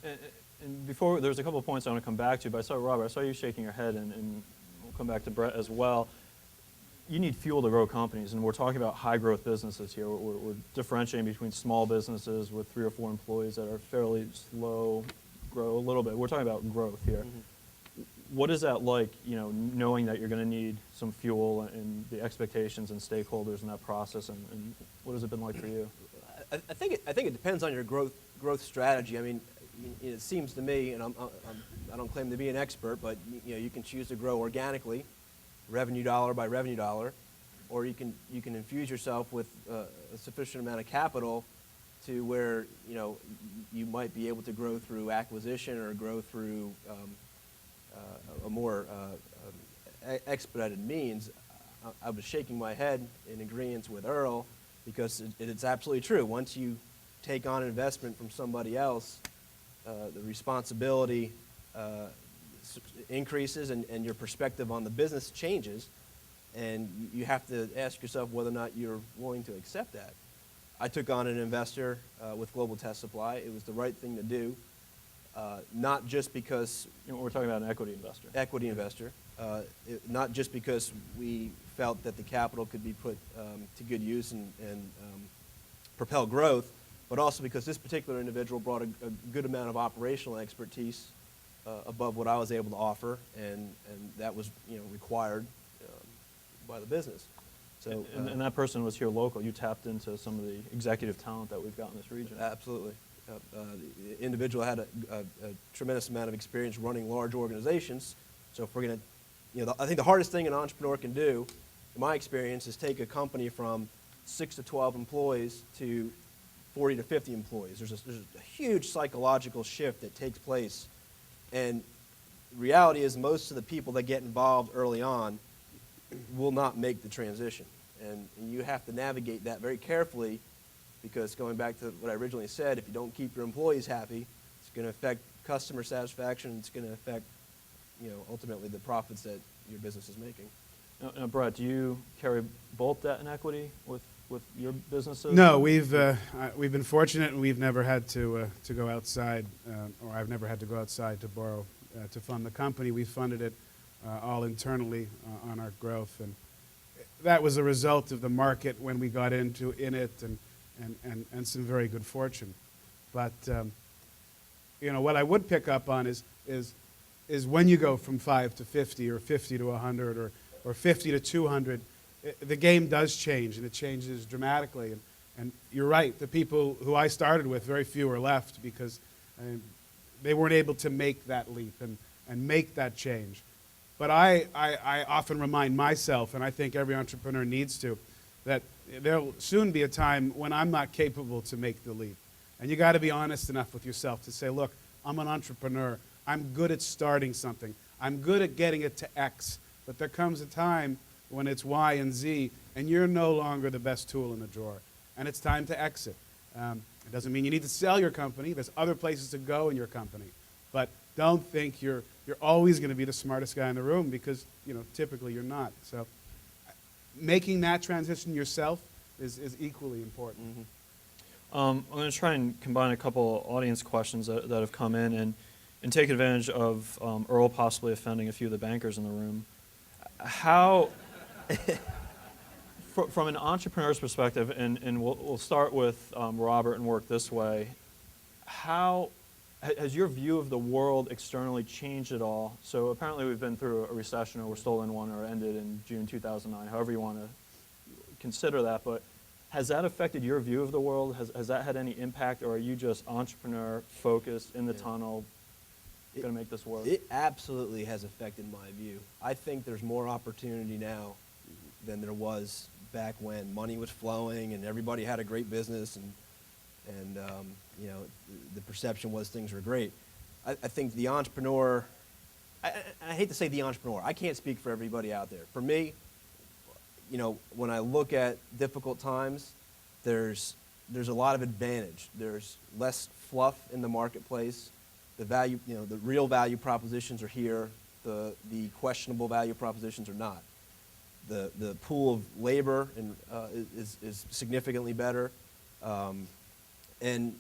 And, and before, there's a couple of points I want to come back to, but I saw, Robert, I saw you shaking your head, and we'll come back to Brett as well. You need fuel to grow companies, and we're talking about high growth businesses here. We're differentiating between small businesses with 3 or 4 employees that are fairly slow, grow a little bit. We're talking about growth here. Mm-hmm. What is that like, knowing that you're going to need some fuel and the expectations and stakeholders in that process, and what has it been like for you? I think it depends on your growth strategy. I mean, it seems to me, and I don't claim to be an expert, but you can choose to grow organically, revenue dollar by revenue dollar, or you can infuse yourself with a sufficient amount of capital to where you might be able to grow through acquisition or grow through a more expedited means. I was shaking my head in agreement with Earl because it's absolutely true. Once you take on an investment from somebody else, the responsibility increases and your perspective on the business changes, and you have to ask yourself whether or not you're willing to accept that. I took on an investor with Global Test Supply. It was the right thing to do, not just because... We're talking about an equity investor. Equity investor. Not just because we felt that the capital could be put to good use and propel growth, but also because this particular individual brought a good amount of operational expertise above what I was able to offer, and that was required by the business. So, and that person was here local. You tapped into some of the executive talent that we've got in this region. Absolutely. The individual had a tremendous amount of experience running large organizations. So if we're going to, I think the hardest thing an entrepreneur can do, in my experience, is take a company from 6 to 12 employees to 40 to 50 employees. There's a huge psychological shift that takes place. And reality is most of the people that get involved early on will not make the transition. And you have to navigate that very carefully, because going back to what I originally said, if you don't keep your employees happy, it's going to affect customer satisfaction. It's going to affect, ultimately the profits that your business is making. Now, Brett, do you carry both debt and equity with your businesses? No, we've been fortunate, and we've never had to go outside, or I've never had to go outside to borrow to fund the company. We funded it all internally on our growth, and that was a result of the market when we got in it, and some very good fortune. But what I would pick up on is when you go from 5 to 50 or 50 to 100 or 50 to 200, the game does change, and it changes dramatically. And you're right, the people who I started with, very few are left because they weren't able to make that leap and make that change. But I often remind myself, and I think every entrepreneur needs to, that there'll soon be a time when I'm not capable to make the leap. And you got to be honest enough with yourself to say, look, I'm an entrepreneur. I'm good at starting something. I'm good at getting it to X. But there comes a time when it's Y and Z, and you're no longer the best tool in the drawer. And it's time to exit. It doesn't mean you need to sell your company. There's other places to go in your company. But don't think you're always going to be the smartest guy in the room, because typically you're not. So making that transition yourself is equally important. Mm-hmm. I'm going to try and combine a couple audience questions that have come in and take advantage of Earl possibly offending a few of the bankers in the room. How, from an entrepreneur's perspective, and we'll start with Robert and work this way, how has your view of the world externally changed at all? So apparently we've been through a recession, or we're still in one, or ended in June 2009, however you want to consider that. But has that affected your view of the world? Has that had any impact, or are you just entrepreneur focused in the tunnel, going to make this work? It absolutely has affected my view. I think there's more opportunity now than there was back when money was flowing and everybody had a great business, and the perception was things were great. I think the entrepreneur, I hate to say the entrepreneur, I can't speak for everybody out there. For me, when I look at difficult times, there's a lot of advantage. There's less fluff in the marketplace. The value, the real value propositions are here. The questionable value propositions are not. The pool of labor is significantly better, and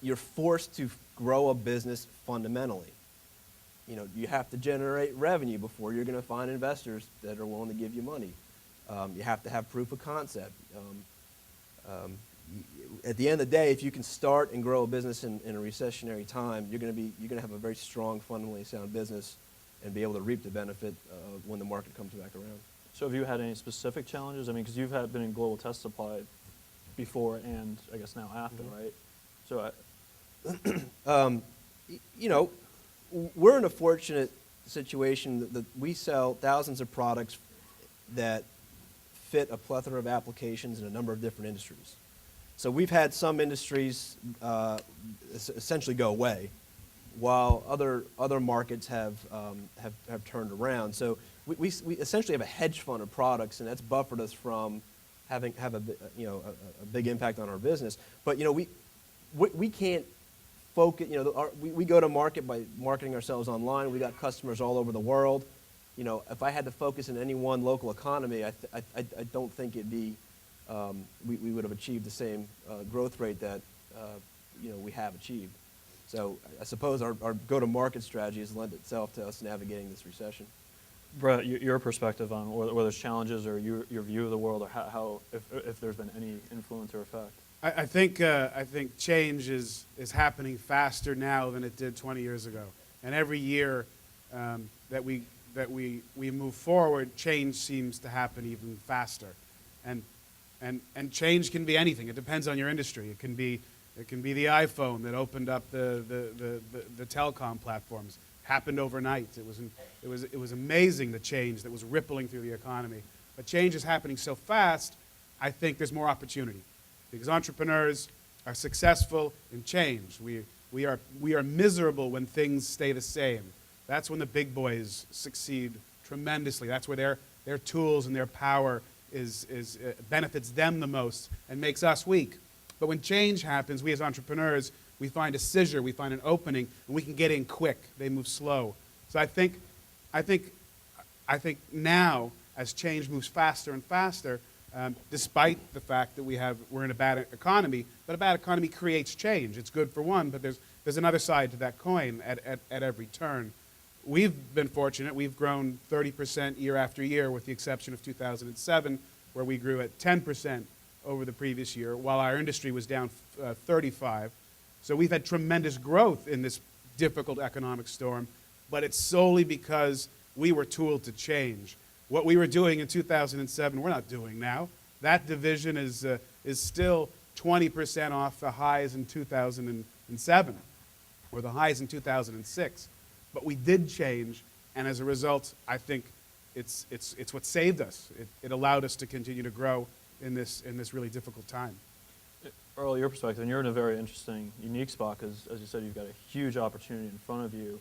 you're forced to grow a business fundamentally. You know, you have to generate revenue before you're going to find investors that are willing to give you money. You have to have proof of concept. At the end of the day, if you can start and grow a business in a recessionary time, you're going to have a very strong, fundamentally sound business and be able to reap the benefit when the market comes back around. So have you had any specific challenges? I mean, because you've been in global test supply before and I guess now after, right? So You know, we're in a fortunate situation that we sell thousands of products that fit a plethora of applications in a number of different industries. So we've had some industries essentially go away, while other markets have turned around. So we essentially have a hedge fund of products, and that's buffered us from having a big impact on our business. But you know, we can't focus. You know, we go to market by marketing ourselves online. We got customers all over the world. You know, if I had to focus in any one local economy, I don't think it'd be we would have achieved the same growth rate that we have achieved. So I suppose our go-to-market strategy has lent itself to us navigating this recession. Brett, your perspective on whether there's challenges or your view of the world, or how if there's been any influence or effect. I think change is happening faster now than it did 20 years ago, and every year that we move forward, change seems to happen even faster, and change can be anything. It depends on your industry. It can be the iPhone that opened up the telecom platforms. Happened overnight. It was amazing, the change that was rippling through the economy. But change is happening so fast, I think there's more opportunity, because entrepreneurs are successful in change. We are miserable when things stay the same. That's when the big boys succeed tremendously. That's where their tools and their power benefits them the most and makes us weak. But when change happens, we as entrepreneurs, we find a scissor, we find an opening, and we can get in quick. They move slow. So I think now, as change moves faster and faster, despite the fact that we're in a bad economy, but a bad economy creates change. It's good for one, but there's another side to that coin at every turn. We've been fortunate. We've grown 30% year after year, with the exception of 2007, where we grew at 10% over the previous year, while our industry was down 35%. So we've had tremendous growth in this difficult economic storm, but it's solely because we were tooled to change. What we were doing in 2007, we're not doing now. That division is still 20% off the highs in 2007, or the highs in 2006. But we did change, and as a result, I think it's what saved us. It allowed us to continue to grow in this really difficult time. Earl, your perspective, and you're in a very interesting, unique spot, because as you said, you've got a huge opportunity in front of you,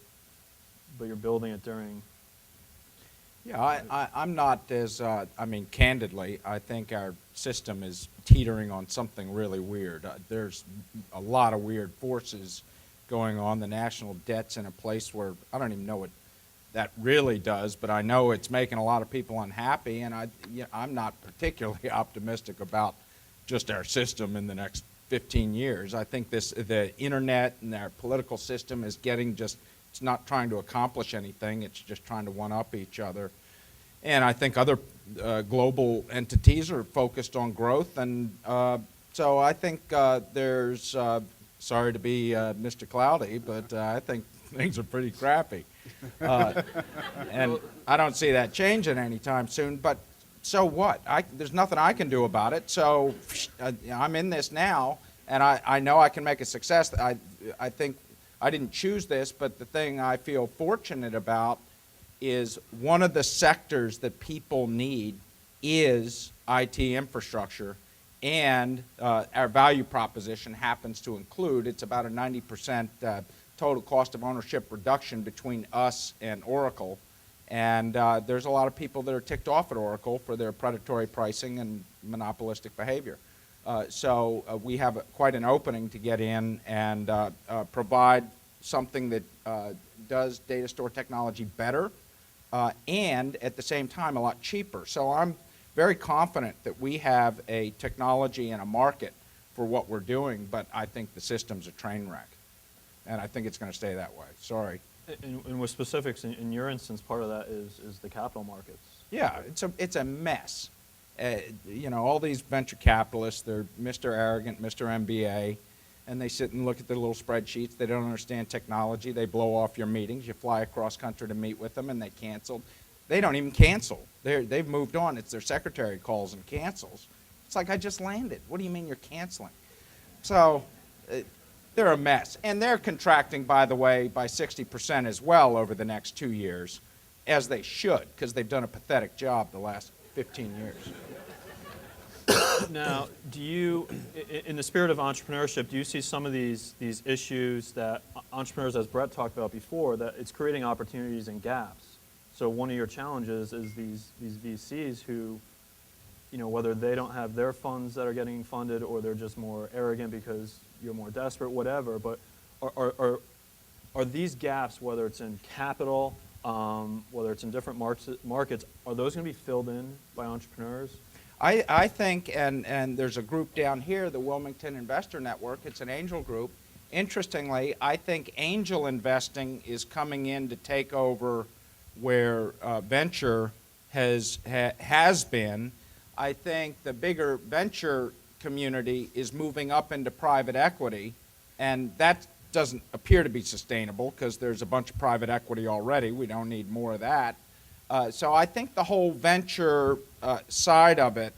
but you're building it during. Yeah, I'm not as, candidly, I think our system is teetering on something really weird. There's a lot of weird forces going on. The national debt's in a place where I don't even know what that really does, but I know it's making a lot of people unhappy, and I'm not particularly optimistic about just our system in the next 15 years. I think the internet and our political system is it's not trying to accomplish anything. It's just trying to one-up each other. And I think other global entities are focused on growth. And so I think there's, sorry to be Mr. Cloudy, but I think things are pretty crappy. And I don't see that changing anytime soon. But so what? There's nothing I can do about it. So I'm in this now, and I know I can make a success. I think I didn't choose this, but the thing I feel fortunate about is one of the sectors that people need is IT infrastructure, and our value proposition happens to include, it's about a 90% total cost of ownership reduction between us and Oracle. And there's a lot of people that are ticked off at Oracle for their predatory pricing and monopolistic behavior. So we have quite an opening to get in and provide something that does data store technology better and at the same time a lot cheaper. So I'm very confident that we have a technology and a market for what we're doing, but I think the system's a train wreck. And I think it's going to stay that way. Sorry. And with specifics, in your instance, part of that is the capital markets. Yeah, it's a mess. You know, all these venture capitalists, they're Mr. Arrogant, Mr. MBA, and they sit and look at their little spreadsheets. They don't understand technology. They blow off your meetings. You fly across country to meet with them, and they cancel. They don't even cancel. They've moved on. It's their secretary calls and cancels. It's like, I just landed. What do you mean you're canceling? So they're a mess. And they're contracting, by the way, by 60% as well over the next 2 years, as they should, because they've done a pathetic job the last 15 years. Now, do you, in the spirit of entrepreneurship, do you see some of these issues that entrepreneurs, as Brett talked about before, that it's creating opportunities and gaps? So one of your challenges is these VCs who, you know, whether they don't have their funds that are getting funded or they're just more arrogant because you're more desperate, whatever, but are these gaps, whether it's in capital, whether it's in different markets, are those going to be filled in by entrepreneurs? I think, and there's a group down here, the Wilmington Investor Network, it's an angel group. Interestingly, I think angel investing is coming in to take over where venture has been. I think the bigger venture community is moving up into private equity, and that doesn't appear to be sustainable because there's a bunch of private equity already. We don't need more of that. So I think the whole venture side of it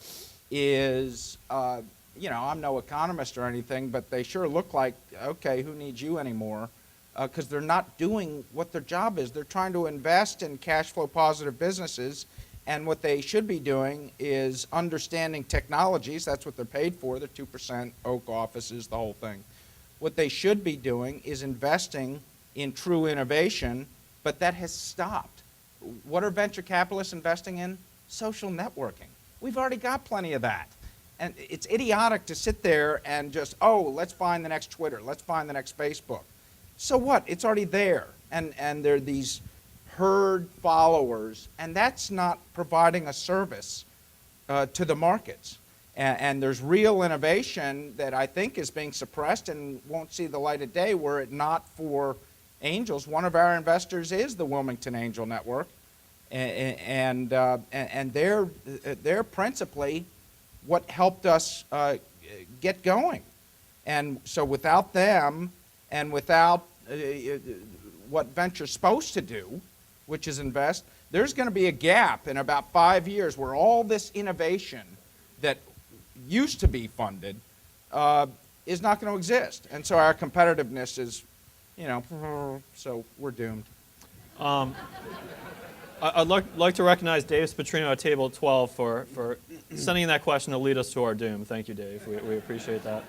is, you know, I'm no economist or anything, but they sure look like, okay, who needs you anymore? Because they're not doing what their job is. They're trying to invest in cash flow positive businesses, and what they should be doing is understanding technologies. That's what they're paid for, the 2% Oak offices, the whole thing. What they should be doing is investing in true innovation, but that has stopped. What are venture capitalists investing in? Social networking. We've already got plenty of that. And it's idiotic to sit there and just, oh, let's find the next Twitter, let's find the next Facebook. So what? It's already there. And there are these herd followers, and that's not providing a service to the markets. And there's real innovation that I think is being suppressed and won't see the light of day were it not for angels. One of our investors is the Wilmington Angel Network, and they're principally what helped us get going. And so without them and without what venture's supposed to do, which is invest, there's going to be a gap in about 5 years where all this innovation that used to be funded is not going to exist. And so our competitiveness is, you know, so we're doomed. I'd like to recognize Dave Spatrino at table 12 for sending in that question to lead us to our doom. Thank you, Dave. We appreciate that.